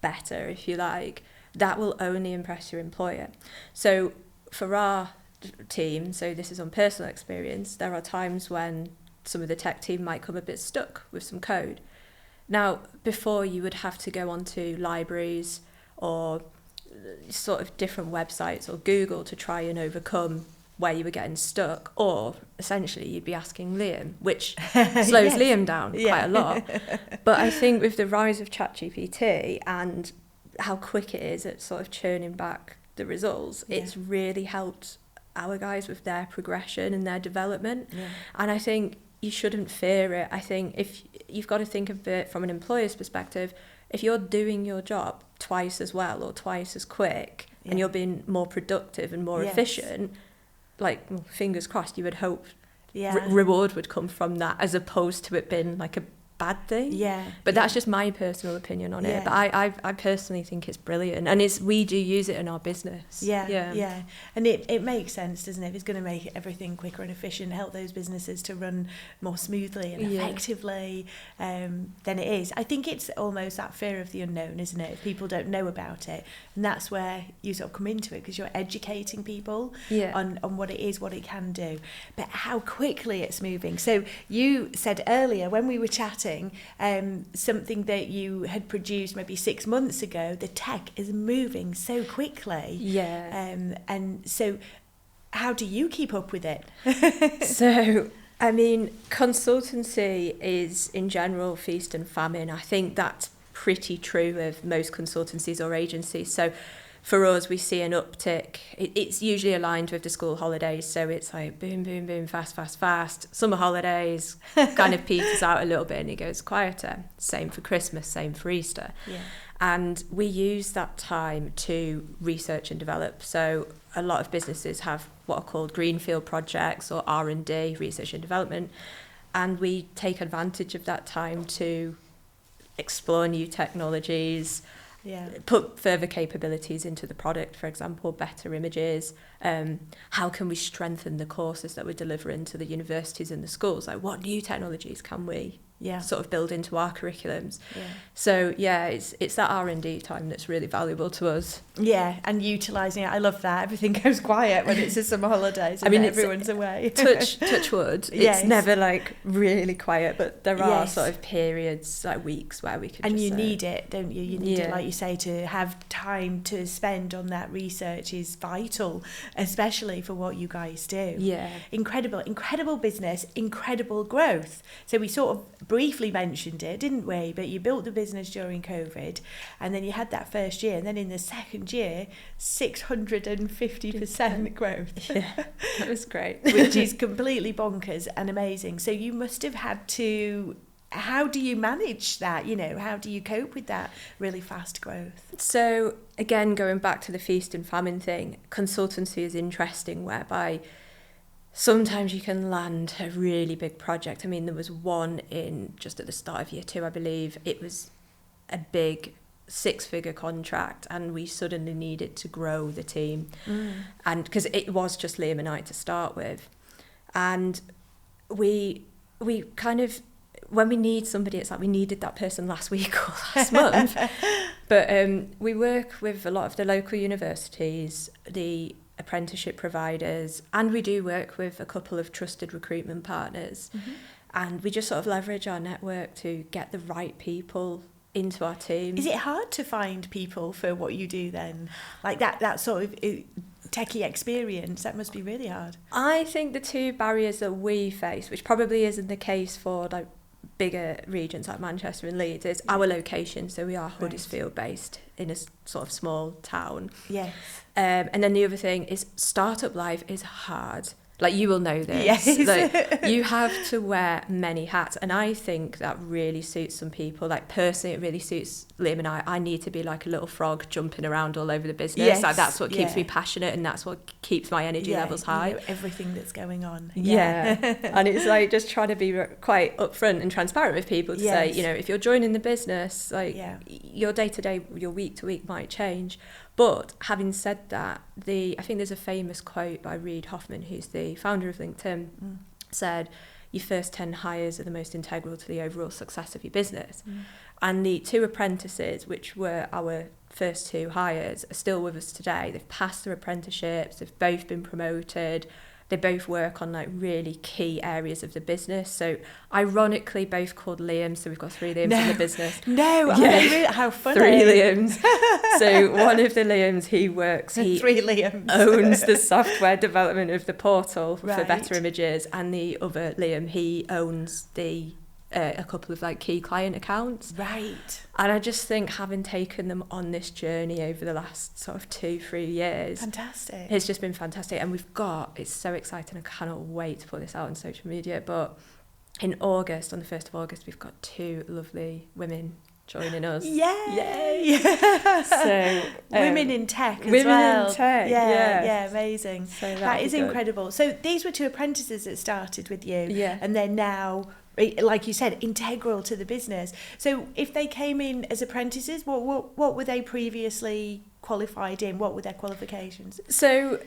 better, if you like, that will only impress your employer. So for our team, so this is on personal experience, there are times when some of the tech team might come a bit stuck with some code. Now, before you would have to go onto libraries or sort of different websites or Google to try and overcome where you were getting stuck, or essentially you'd be asking Liam, which slows Liam down quite a lot. But I think with the rise of ChatGPT and how quick it is at sort of churning back the results, it's really helped our guys with their progression and their development. And I think you shouldn't fear it. I think if you've got to think of it from an employer's perspective, if you're doing your job twice as well or twice as quick and you're being more productive and more efficient, like fingers crossed, you would hope reward would come from that as opposed to it being like a bad thing. But that's just my personal opinion on it. But I personally think it's brilliant, and we do use it in our business. And it makes sense, doesn't it? If it's going to make everything quicker and efficient, help those businesses to run more smoothly and effectively, then it is. I think it's almost that fear of the unknown, isn't it? If people don't know about it, and that's where you sort of come into it, because you're educating people on what it is, what it can do, but how quickly it's moving. So you said earlier when we were chatting, something that you had produced maybe 6 months ago, the tech is moving so quickly. And so how do you keep up with it? So, I mean, consultancy is in general feast and famine. I think that's pretty true of most consultancies or agencies. So for us, we see an uptick. It's usually aligned with the school holidays. So it's like boom, boom, boom, fast, fast, fast. Summer holidays kind of peters out a little bit and it goes quieter. Same for Christmas, same for Easter. Yeah. And we use that time to research and develop. So a lot of businesses have what are called greenfield projects or R&D, research and development. And we take advantage of that time to explore new technologies, put further capabilities into the product, for example, better images. How can we strengthen the courses that we're delivering to the universities and the schools? Like, what new technologies can we sort of build into our curriculums? So it's that R&D time that's really valuable to us. And utilising it. I love that. Everything goes quiet when it's the summer holidays and everyone's away. touch wood. It's never like really quiet, but there are sort of periods, like weeks, where we can. And you need it, don't you? You need it, like you say, to have time to spend on that research is vital, especially for what you guys do. Incredible business, incredible growth. So we sort of briefly mentioned it, didn't we? But you built the business during COVID, and then you had that first year, and then in the second year, 650% growth. That was great. Which is completely bonkers and amazing. So you must have had to. How do you manage that? How do you cope with that really fast growth? So again, going back to the feast and famine thing, consultancy is interesting, whereby sometimes you can land a really big project. I mean, there was one in just at the start of year 2, I believe. It was a big 6-figure contract, and we suddenly needed to grow the team. And because it was just Liam and I to start with. And we kind of, when we need somebody, it's like we needed that person last week or last month. But we work with a lot of the local universities, the apprenticeship providers, and we do work with a couple of trusted recruitment partners. And we just sort of leverage our network to get the right people into our team. Is it hard to find people for what you do then? Like that sort of techie experience, that must be really hard. I think the two barriers that we face, which probably isn't the case for like bigger regions like Manchester and Leeds, is our location. So we are Huddersfield based in a sort of small town. And then the other thing is startup life is hard. Like, you will know this. Like, you have to wear many hats, and I think that really suits some people. Like, personally, it really suits Liam and I. I need to be like a little frog jumping around all over the business. Like, that's what keeps me passionate, and that's what keeps my energy levels high. Everything that's going on. And it's like just trying to be quite upfront and transparent with people to say, if you're joining the business, like your day-to-day, your week-to-week might change. But having said that, I think there's a famous quote by Reid Hoffman, who's the founder of LinkedIn, said, your first 10 hires are the most integral to the overall success of your business. And the 2 apprentices, which were our first 2 hires, are still with us today. They've passed their apprenticeships, they've both been promoted. They both work on like really key areas of the business. So ironically, both called Liam. So we've got 3 Liams in the business. How funny. 3 Liams. So one of the Liams, he 3 Liams. owns the software development of the portal for Better Images. And the other Liam, he owns a couple of like key client accounts. And I just think having taken them on this journey over the last sort of 2-3 years, fantastic, it's just been fantastic. And it's so exciting, I cannot wait to put this out on social media. But in August, on the 1st of August, we've got 2 lovely women joining us. Yay! So women in tech as women well. In tech, yeah, amazing. So that is incredible. So these were 2 apprentices that started with you, and they're now, like you said, integral to the business. So if they came in as apprentices, what were they previously qualified in? What were their qualifications? So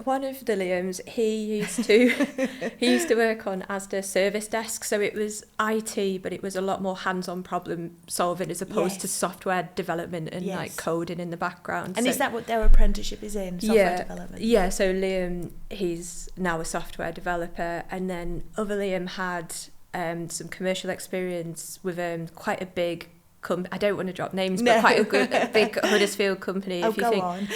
one of the Liams, he used to work on Asda service desk. So it was IT, but it was a lot more hands-on problem solving as opposed to software development and like coding in the background. And is that what their apprenticeship is in? Software development? Yeah, so Liam, he's now a software developer, and then other Liam had some commercial experience with quite a big I don't want to drop names, but quite a big Huddersfield company. If you think. On.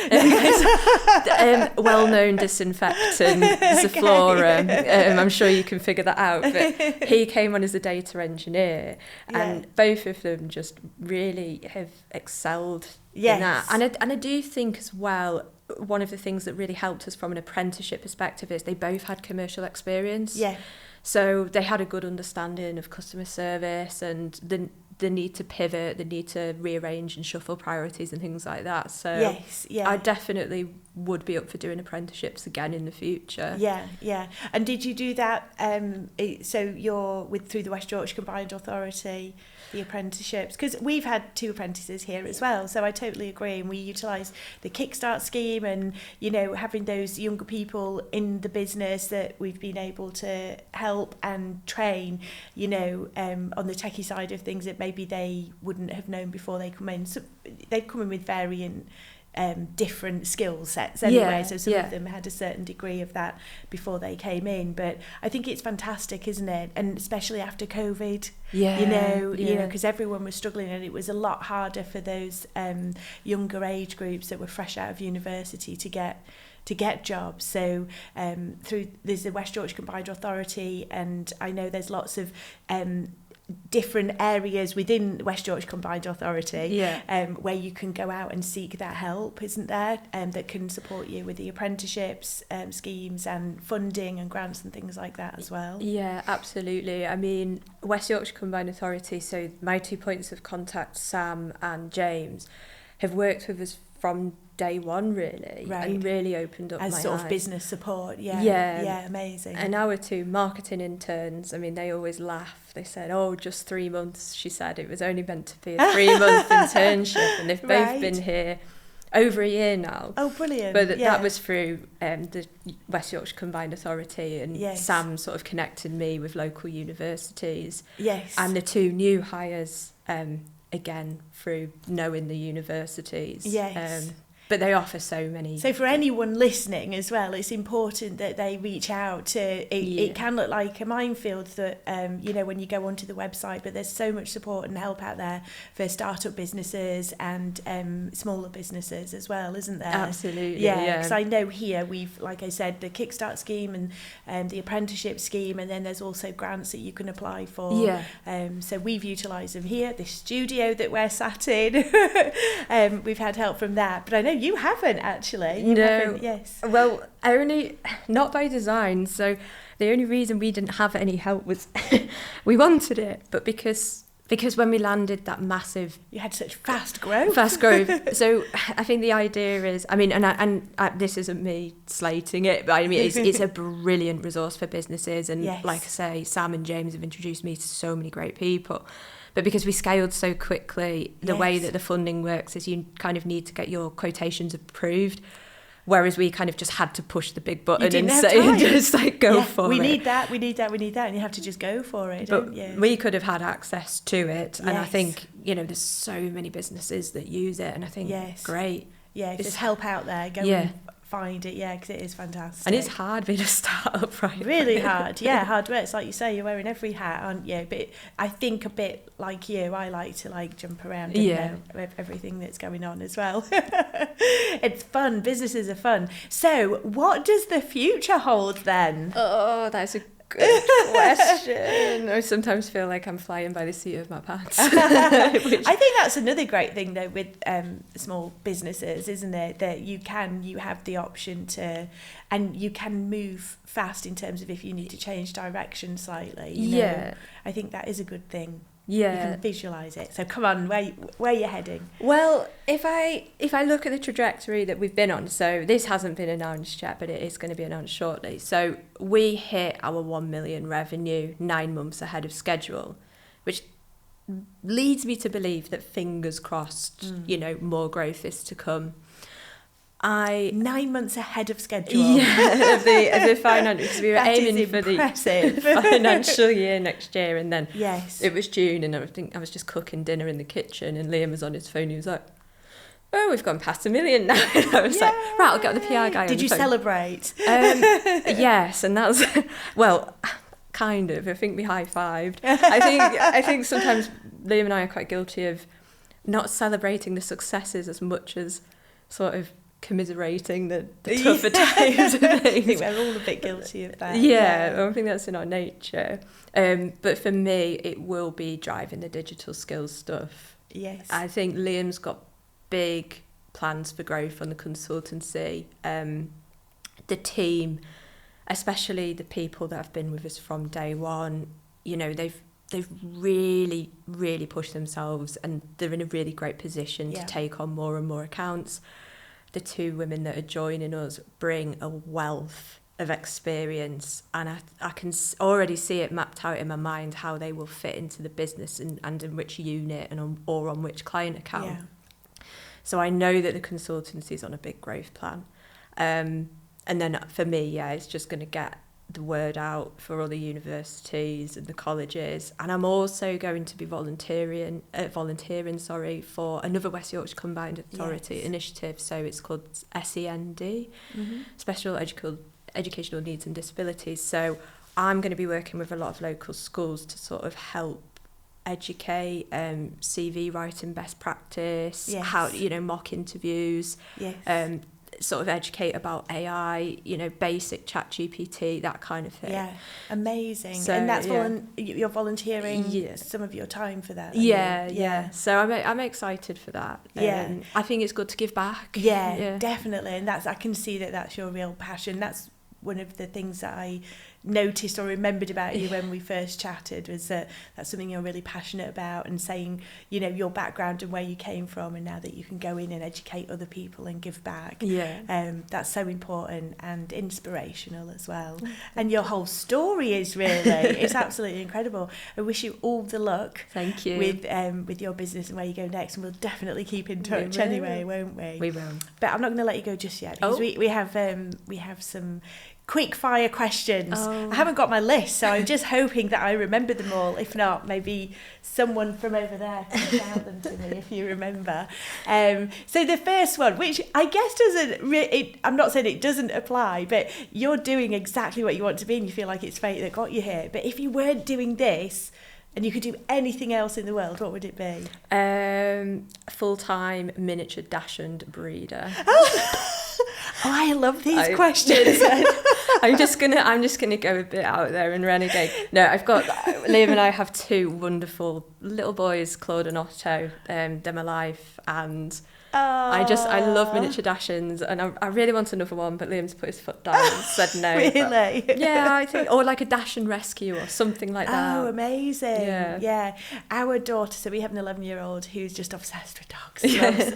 Well-known disinfectant, Zaflora. I'm sure you can figure that out. But he came on as a data engineer, and both of them just really have excelled in that. And I do think as well, one of the things that really helped us from an apprenticeship perspective is they both had commercial experience. Yeah. So they had a good understanding of customer service and the need to pivot, the need to rearrange and shuffle priorities and things like that. So I definitely would be up for doing apprenticeships again in the future. Yeah. And did you do that? So you're through the West Yorkshire Combined Authority, the apprenticeships, because we've had 2 apprentices here as well. So I totally agree, and we utilise the Kickstart scheme, and having those younger people in the business that we've been able to help and train, on the techie side of things that maybe they wouldn't have known before they come in. So they've come in with varying different skill sets anyway, so some of them had a certain degree of that before they came in. But I think it's fantastic, isn't it? And especially after COVID, because everyone was struggling, and it was a lot harder for those younger age groups that were fresh out of university to get jobs. So there's the West Yorkshire Combined Authority, and I know there's lots of different areas within West Yorkshire Combined Authority where you can go out and seek that help, isn't there, that can support you with the apprenticeships schemes and funding and grants and things like that as well. Yeah, absolutely. I mean, West Yorkshire Combined Authority, so my 2 points of contact, Sam and James, have worked with us from day one, really, and really opened up my eyes. As sort of business support, amazing. And our 2 marketing interns, I mean, they always laugh. They said, just 3 months. She said it was only meant to be a 3-month internship, and they've both been here over a year now. Oh, brilliant. But that was through the West Yorkshire Combined Authority, and Sam sort of connected me with local universities. Yes. And the 2 new hires, again, through knowing the universities. Yes. But they offer so many. So for anyone listening as well, it's important that they reach out to, it can look like a minefield that, when you go onto the website, but there's so much support and help out there for startup businesses and smaller businesses as well, isn't there? Absolutely. Yeah, because I know here we've, like I said, the Kickstart scheme and the apprenticeship scheme, and then there's also grants that you can apply for. Yeah. So we've utilised them here, this studio that we're sat in. We've had help from that, but I know you haven't actually. Yes. Well, only not by design. So the only reason we didn't have any help was we wanted it, but because when we landed that massive, you had such fast growth. So I think the idea is, I mean, and this isn't me slating it, but I mean it's a brilliant resource for businesses, and like I say, Sam and James have introduced me to so many great people. But because we scaled so quickly, the way that the funding works is you kind of need to get your quotations approved, whereas we kind of just had to push the big button and say, just like go for it. We need that, and you have to just go for it, don't you? We could have had access to it, and I think, there's so many businesses that use it, and I think, great. Yeah, if there's help out there, go and find it, because it is fantastic. And it's hard being a startup, right? Really hard, hard work. It's like you say, you're wearing every hat, aren't you? But I think a bit like you, I like to jump around and know everything that's going on as well. It's fun. Businesses are fun. So what does the future hold then? Oh, that's a good question. I sometimes feel like I'm flying by the seat of my pants. I think that's another great thing though with small businesses, isn't it? That you have the option to, and you can move fast in terms of if you need to change direction slightly. You know? I think that is a good thing. Yeah, you can visualize it. So come on, where are you heading? Well, if I look at the trajectory that we've been on, so this hasn't been announced yet, but it is going to be announced shortly. So we hit our 1 million revenue 9 months ahead of schedule, which leads me to believe that, fingers crossed, more growth is to come. 9 months ahead of schedule. Yeah, of the financial, because we were aiming for the financial year next year, and then it was June, and I think I was just cooking dinner in the kitchen, and Liam was on his phone. He was like, "Oh, we've gone past 1 million now." And I was like, "Right, I'll get the PR guy." Did you celebrate? Yes, and that was kind of. I think we high-fived. I think sometimes Liam and I are quite guilty of not celebrating the successes as much as sort of commiserating the tougher times of things. I think we're all a bit guilty of that. Yeah, I think that's in our nature. But for me, it will be driving the digital skills stuff. Yes. I think Liam's got big plans for growth on the consultancy. The team, especially the people that have been with us from day one, you know, they've really, really pushed themselves, and they're in a really great position to take on more and more accounts. The two women that are joining us bring a wealth of experience, and I can already see it mapped out in my mind how they will fit into the business and in which unit or on which client account. Yeah. So I know that the consultancy is on a big growth plan. And then for me, it's just going to get the word out for all the universities and the colleges. And I'm also going to be volunteering for another West Yorkshire Combined Authority initiative. So it's called SEND, Special Educational Needs and Disabilities. So I'm going to be working with a lot of local schools to sort of help educate, CV writing best practice, how, you know, mock interviews, sort of educate about AI, you know, basic chat GPT, that kind of thing. Yeah, amazing. So, and that's you're volunteering some of your time for that. Yeah. So I'm excited for that. I think it's good to give back. Yeah, definitely. And I can see that that's your real passion. That's one of the things that I noticed or remembered about you when we first chatted, was that that's something you're really passionate about, and saying, you know, your background and where you came from, and now that you can go in and educate other people and give back. That's so important and inspirational as well. And your whole story is really, it's absolutely incredible. I wish you all the luck. Thank you. With your business and where you go next, and we'll definitely keep in touch anyway, won't we? We will. But I'm not going to let you go just yet, because we have some quick fire questions. I haven't got my list, so I'm just hoping that I remember them all. If not, maybe someone from over there can shout them to me if you remember. So the first one, which I guess doesn't I'm not saying it doesn't apply, but you're doing exactly what you want to be, and you feel like it's fate that got you here. But if you weren't doing this and you could do anything else in the world, what would it be? Full-time miniature dachshund breeder. I love these questions. I'm just gonna go a bit out there and renegade. No, Liam and I have two wonderful little boys, Claude and Otto. They're my life, and I love miniature dachshunds, and I really want another one, but Liam's put his foot down and said no. Really? But, I think, or like a dachshund rescue or something like that. Oh, amazing. Yeah. Our daughter, so we have an 11-year-old who's just obsessed with dogs.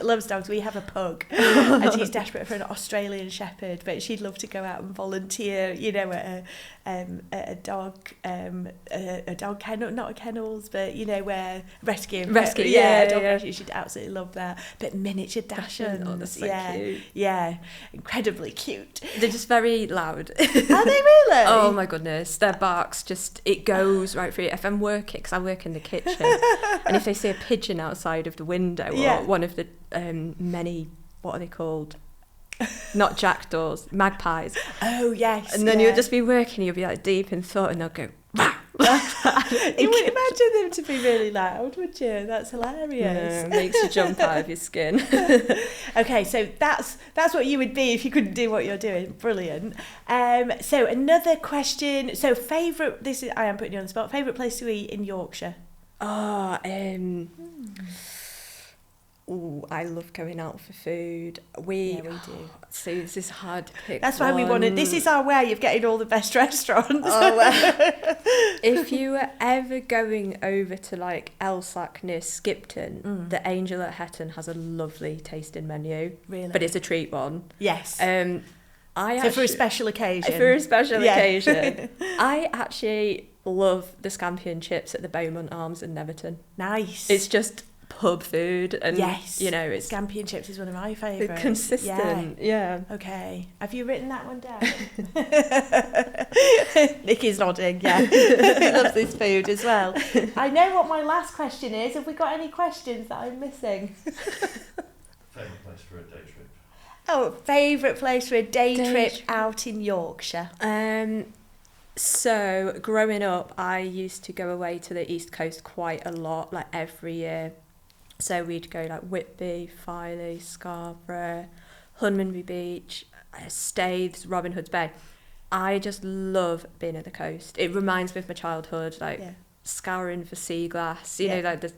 Loves dogs. We have a pug, and she's desperate for an Australian Shepherd, but she'd love to go out and volunteer, you know, at a dog kennel, not a kennels, but, you know, where rescue. Rescue. She'd absolutely love that. But miniature dachshunds, oh, that's so cute. Yeah, incredibly cute. They're just very loud. Are they really? Oh my goodness, their barks it goes right through. If I'm working, because I work in the kitchen, and if they see a pigeon outside of the window, or one of the many, what are they called? Not jackdaws, magpies. Oh yes. And then you'll just be working, you'll be like deep in thought, and they'll go. You wouldn't imagine them to be really loud, would you? That's hilarious. No, makes you jump out of your skin. Okay, so that's what you would be if you couldn't do what you're doing. Brilliant. So another question. So I am putting you on the spot. Favourite place to eat in Yorkshire? I love going out for food. We do. So this is hard to pick. That's why we wanted. This is our way of getting all the best restaurants. If you were ever going over to like Elsack near Skipton, the Angel at Hetton has a lovely tasting menu. Really, but it's a treat one. Yes. For a special occasion. I actually love the scampi and chips at the Beaumont Arms in Neverton. Nice. It's just pub food, and you know, it's scampi and chips is one of my favourites. Consistent. Okay, have you written that one down? Nikki's nodding. He loves this food as well. I know what my last question is. Have we got any questions that I'm missing? Favourite place for a day trip? Favourite place for a day trip out in Yorkshire? So growing up, I used to go away to the East Coast quite a lot, like every year. So we'd go like Whitby, Filey, Scarborough, Hunmanby Beach, Staithes, Robin Hood's Bay. I just love being at the coast. It reminds me of my childhood, like scouring for sea glass, you know, like the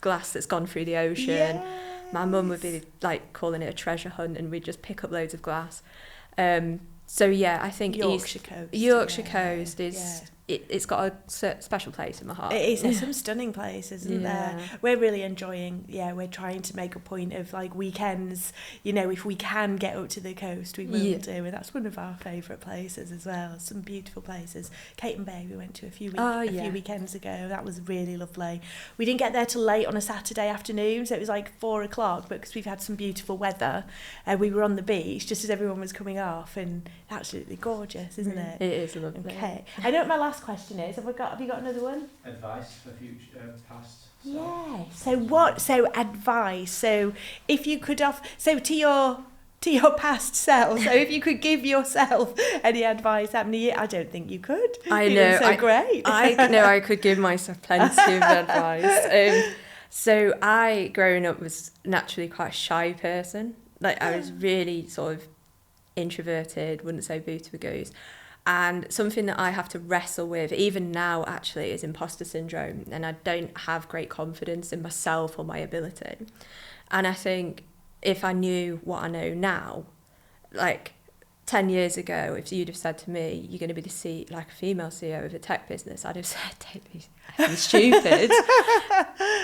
glass that's gone through the ocean. Yes. My mum would be like calling it a treasure hunt, and we'd just pick up loads of glass. So yeah, I think Yorkshire Coast is it's got a special place in my heart. It is. There's some stunning places, isn't there? We're really enjoying. We're trying to make a point of like weekends. You know, if we can get up to the coast, we will do, and that's one of our favourite places as well. Some beautiful places. Caton Bay, we went to a few weekends ago. That was really lovely. We didn't get there till late on a Saturday afternoon, so it was like 4:00. But because we've had some beautiful weather, we were on the beach just as everyone was coming off, and absolutely gorgeous, isn't it? It is lovely. Okay, I know what my last question is. Have you got another one? Advice for future past. Yeah. So advice. So if you could to your past self. So if you could give yourself any advice, I don't think you could. I know. So great. I know I could give myself plenty of advice. So I, growing up, was naturally quite a shy person. Like I was really sort of introverted, wouldn't say boo to a goose. And something that I have to wrestle with, even now actually, is imposter syndrome. And I don't have great confidence in myself or my ability. And I think if I knew what I know now, like 10 years ago, if you'd have said to me, you're going to be a female CEO of a tech business, I'd have said, don't be stupid.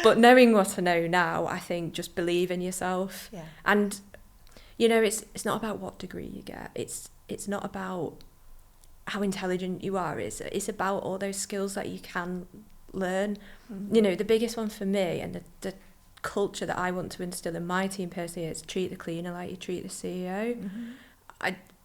But knowing what I know now, I think just believe in yourself. Yeah. And, you know, it's not about what degree you get. It's not about how intelligent you are. It's about all those skills that you can learn. Mm-hmm. You know, the biggest one for me, and the culture that I want to instill in my team personally, is treat the cleaner like you treat the CEO. Mm-hmm.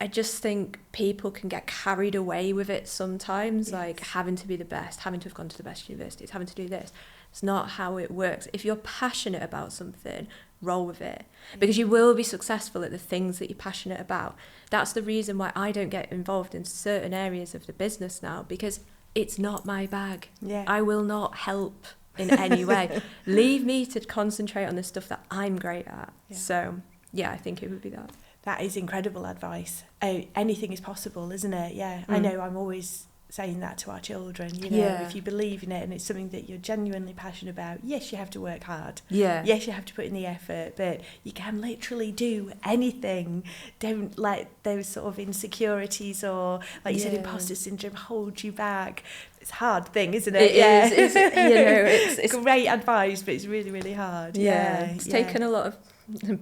I just think people can get carried away with it sometimes, like having to be the best, having to have gone to the best universities, having to do this. It's not how it works. If you're passionate about something, roll with it, because you will be successful at the things that you're passionate about. That's the reason why I don't get involved in certain areas of the business now, because it's not my bag. I will not help in any way. Leave me to concentrate on the stuff that I'm great at. So I think it would be that. That is incredible advice. Anything is possible, isn't it? I know I'm always saying that to our children, you know, if you believe in it and it's something that you're genuinely passionate about, yes, you have to work hard. Yes, you have to put in the effort, but you can literally do anything. Don't let those sort of insecurities or, like you said, imposter syndrome hold you back. It's a hard thing, isn't it? It is. You know, it's great advice, but it's really, really hard. It's taken a lot of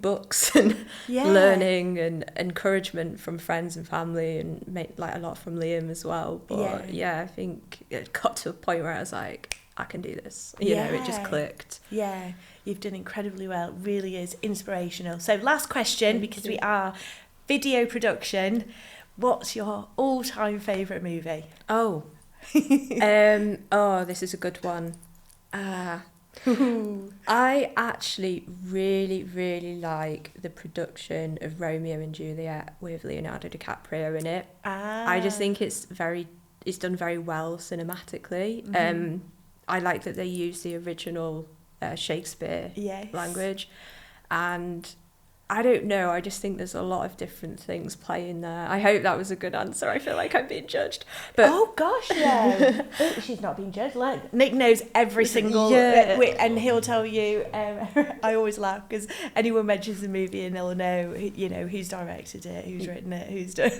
books and learning and encouragement from friends and family, and like a lot from Liam as well. But I think it got to a point where I was like, I can do this. You know, it just clicked. Yeah, you've done incredibly well. It really is inspirational. So last question, because we are video production. What's your all-time favourite movie? This is a good one. I actually really, really like the production of Romeo and Juliet with Leonardo DiCaprio in it. I just think it's done very well cinematically. Mm-hmm. I like that they use the original Shakespeare language, and I don't know, I just think there's a lot of different things playing there. I hope that was a good answer. I feel like I'm being judged. But oh gosh, no. She's not being judged. Like, Nick knows every single and he'll tell you, I always laugh because anyone mentions the movie and they'll know, you know, who's directed it, who's written it, who's done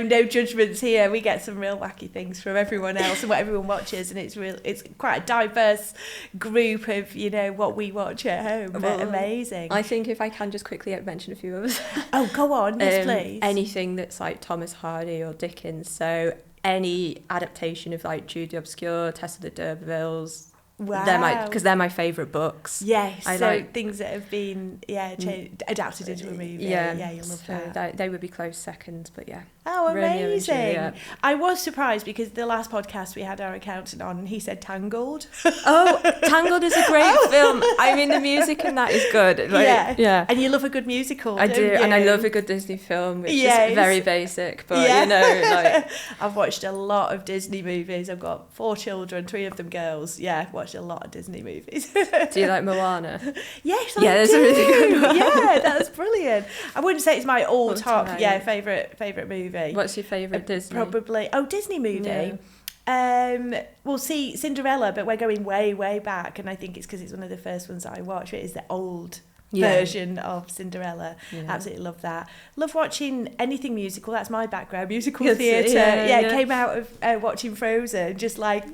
no judgments here. We get some real wacky things from everyone else and what everyone watches, and it's quite a diverse group of, you know, what we watch at home. But amazing. I think if I can just quickly mention a few others. Oh, go on, yes, please. Anything that's like Thomas Hardy or Dickens. So any adaptation of like Jude the Obscure, Tess of the D'Urbervilles. Wow. Because they're my favourite books. Yes, things that have been adapted into a movie. You'll love that. They would be close seconds, but Oh, amazing. Juliet. I was surprised because the last podcast we had our accountant on and he said Tangled. Oh, Tangled is a great film. I mean, the music in that is good. Like, yeah. And you love a good musical, I don't do, you? and I love a good Disney film, which Yes. is very basic, but you know, like... I've watched a lot of Disney movies. I've got 4 children, 3 of them girls. Yeah, I've watched a lot of Disney movies. Do you like Moana? Yes, Yeah, I that's do. a really good one. Yeah, that's brilliant. I wouldn't say it's my all-top, All-time. favourite movie. What's your favourite Disney? Probably, Disney movie. Yeah. We'll see Cinderella, but we're going way back, and I think it's because it's one of the first ones that I watched. It is the old version of Cinderella. Absolutely love that. Love watching anything musical. That's my background, musical theatre. Came out of watching Frozen, just like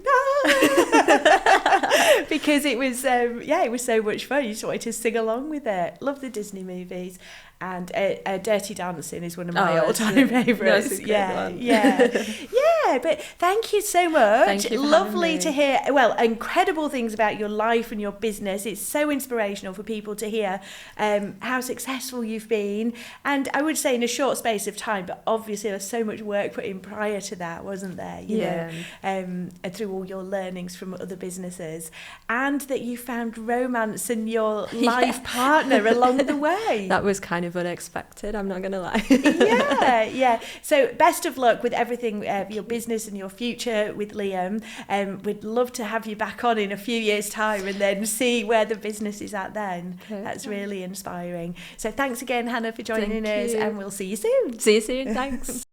because it was it was so much fun. You just wanted to sing along with it. Love the Disney movies. And Dirty Dancing is one of my all-time favourites. But thank you so much. Thank you for Lovely having to me. hear, incredible things about your life and your business. It's so inspirational for people to hear how successful you've been. And I would say in a short space of time, but obviously there was so much work put in prior to that, wasn't there? You know, through all your learnings from other businesses. And that you found romance and your life partner along the way. That was kind of unexpected, I'm not going to lie. So best of luck with everything, your business and your future with Liam. We'd love to have you back on in a few years' time and then see where the business is at then. Okay. That's really inspiring. So thanks again, Hannah, for joining Thank us, you. and we'll see you soon. See you soon, thanks.